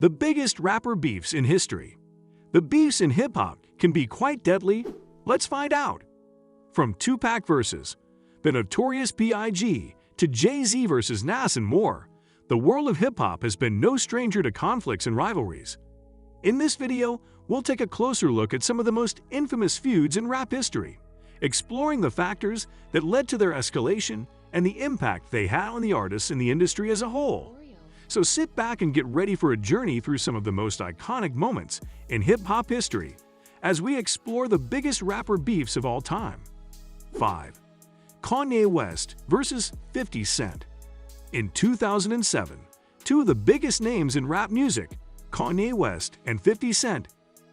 The biggest rapper beefs in history. The beefs in hip-hop can be quite deadly. Let's find out. From Tupac vs. the Notorious B.I.G. to Jay-Z vs. Nas and more, the world of hip-hop has been no stranger to conflicts and rivalries. In this video, we'll take a closer look at some of the most infamous feuds in rap history, exploring the factors that led to their escalation and the impact they had on the artists and the industry as a whole. So sit back and get ready for a journey through some of the most iconic moments in hip-hop history as we explore the biggest rapper beefs of all time. 5. Kanye West vs. 50 Cent. In 2007, two of the biggest names in rap music, Kanye West and 50 Cent,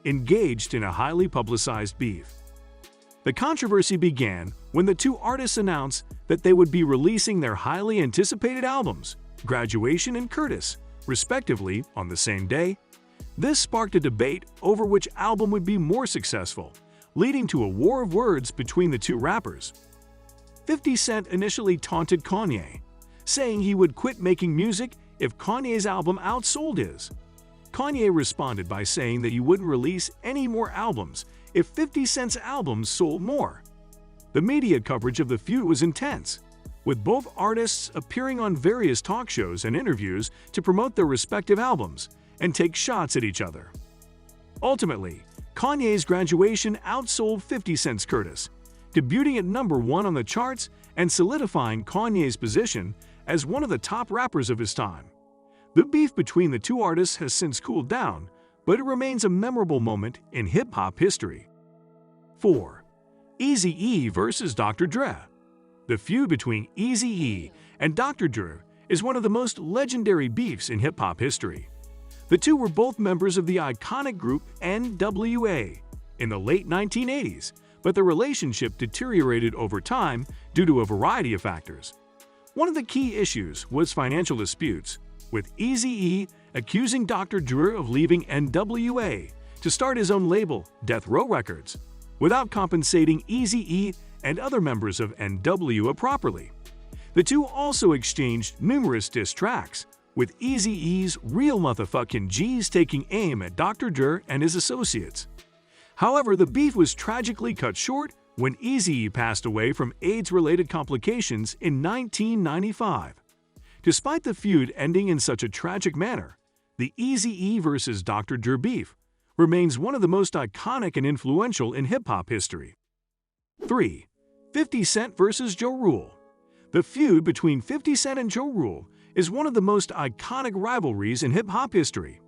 engaged in a highly publicized beef. The controversy began when the two artists announced that they would be releasing their highly anticipated albums, Graduation and Curtis, respectively, on the same day. This sparked a debate over which album would be more successful, leading to a war of words between the two rappers. 50 Cent initially taunted Kanye, saying he would quit making music if Kanye's album outsold his. Kanye responded by saying that he wouldn't release any more albums if 50 Cent's albums sold more. The media coverage of the feud was intense, with both artists appearing on various talk shows and interviews to promote their respective albums and take shots at each other. Ultimately, Kanye's Graduation outsold 50 Cent's Curtis, debuting at #1 on the charts and solidifying Kanye's position as one of the top rappers of his time. The beef between the two artists has since cooled down, but it remains a memorable moment in hip-hop history. 4. Eazy-E vs. Dr. Dre. The feud between Eazy-E and Dr. Dre is one of the most legendary beefs in hip-hop history. The two were both members of the iconic group NWA in the late 1980s, but the relationship deteriorated over time due to a variety of factors. One of the key issues was financial disputes, with Eazy-E accusing Dr. Dre of leaving NWA to start his own label, Death Row Records, without compensating Eazy-E and other members of NWA properly. The two also exchanged numerous diss tracks, with Eazy-E's Real Motherfucking G's taking aim at Dr. Dre and his associates. However, the beef was tragically cut short when Eazy-E passed away from AIDS-related complications in 1995. Despite the feud ending in such a tragic manner, the Eazy-E vs. Dr. Dre beef remains one of the most iconic and influential in hip-hop history. 3. 50 Cent vs. Ja Rule. The feud between 50 Cent and Ja Rule is one of the most iconic rivalries in hip-hop history.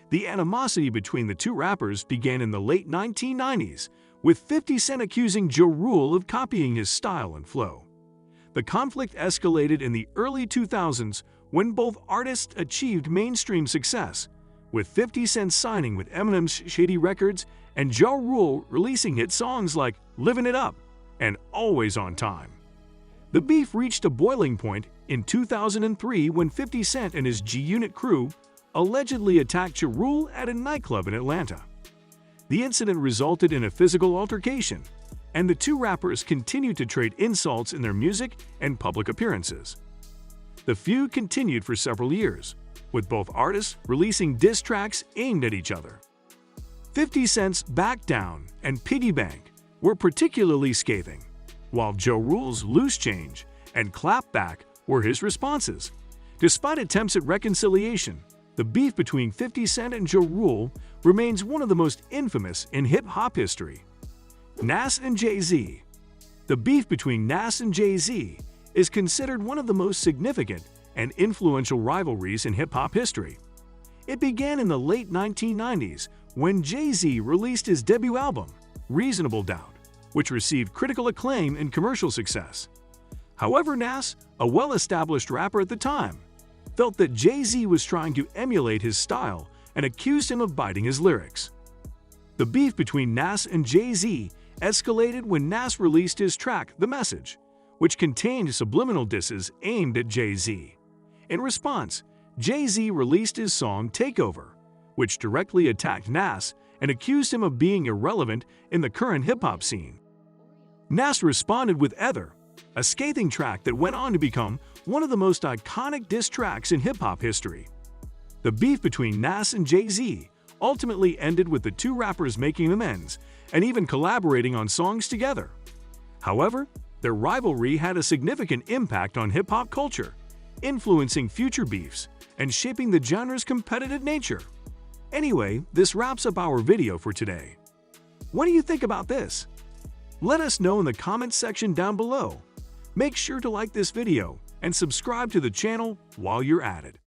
The animosity between the two rappers began in the late 1990s, with 50 Cent accusing Ja Rule of copying his style and flow. The conflict escalated in the early 2000s when both artists achieved mainstream success, with 50 Cent signing with Eminem's Shady Records and Ja Rule releasing hit songs like Livin' It Up and Always on Time. The beef reached a boiling point in 2003 when 50 Cent and his G-Unit crew allegedly attacked Ja Rule at a nightclub in Atlanta. The incident resulted in a physical altercation, and the two rappers continued to trade insults in their music and public appearances. The feud continued for several years, with both artists releasing diss tracks aimed at each other. 50 Cent's Back Down and Piggy Bank were particularly scathing, while Ja Rule's Loose Change and Clap Back were his responses. Despite attempts at reconciliation, the beef between 50 Cent and Ja Rule remains one of the most infamous in hip-hop history. Nas and Jay-Z. The beef between Nas and Jay-Z is considered one of the most significant and influential rivalries in hip-hop history. It began in the late 1990s when Jay-Z released his debut album, Reasonable Doubt, which received critical acclaim and commercial success. However, Nas, a well-established rapper at the time, felt that Jay-Z was trying to emulate his style and accused him of biting his lyrics. The beef between Nas and Jay-Z escalated when Nas released his track, The Message, which contained subliminal disses aimed at Jay-Z. In response, Jay-Z released his song Takeover, which directly attacked Nas and accused him of being irrelevant in the current hip-hop scene. Nas responded with Ether, a scathing track that went on to become one of the most iconic diss tracks in hip-hop history. The beef between Nas and Jay-Z ultimately ended with the two rappers making amends and even collaborating on songs together. However, their rivalry had a significant impact on hip-hop culture, influencing future beefs and shaping the genre's competitive nature. Anyway, this wraps up our video for today. What do you think about this? Let us know in the comments section down below. Make sure to like this video and subscribe to the channel while you're at it.